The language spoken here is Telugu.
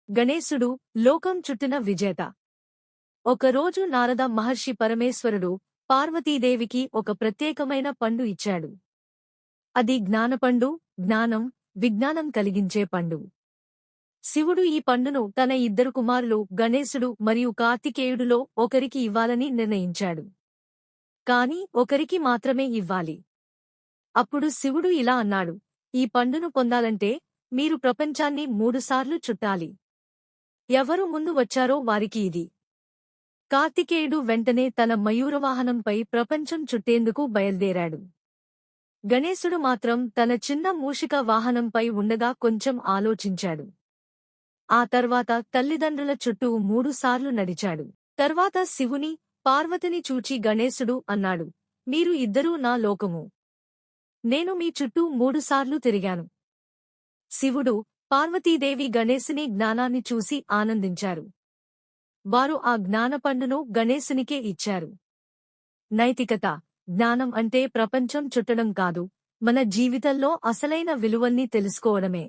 గణేశుడు లోకం చుట్టిన విజేత. ఒకరోజు నారద మహర్షి పరమేశ్వరుడు పార్వతీదేవికి ఒక ప్రత్యేకమైన పండు ఇచ్చాడు. అది జ్ఞానపండు, జ్ఞానం, విజ్ఞానం కలిగించే పండు. శివుడు ఈ పండును తన ఇద్దరు కుమారులు గణేశుడు మరియు కార్తికేయుడులో ఒకరికి ఇవ్వాలని నిర్ణయించాడు. కాని ఒకరికి మాత్రమే ఇవ్వాలి. అప్పుడు శివుడు ఇలా అన్నాడు, ఈ పండును పొందాలంటే మీరు ప్రపంచాన్ని 3 సార్లు చుట్టాలి. ఎవరు ముందు వచ్చారో వారికి ఇది. కార్తికేయుడు వెంటనే తన మయూరవాహనంపై ప్రపంచం చుట్టేందుకు బయల్దేరాడు. గణేశుడు మాత్రం తన చిన్న మూషిక వాహనంపై ఉండగా కొంచెం ఆలోచించాడు. ఆ తర్వాత తల్లిదండ్రుల చుట్టూ 3 సార్లు నడిచాడు. తర్వాత శివుని, పార్వతిని చూచి గణేశుడు అన్నాడు, మీరు ఇద్దరూ నా లోకము. నేను మీ చుట్టూ 3 సార్లు తిరిగాను. శివుడు, పార్వతీదేవి గణేశుని జ్ఞానాన్ని చూసి ఆనందించారు. వారు ఆ జ్ఞానపండును గణేశునికే ఇచ్చారు. నైతికత, జ్ఞానం అంటే ప్రపంచం చుట్టడం కాదు, మన జీవితంలో అసలైన విలువల్ని తెలుసుకోవడమే.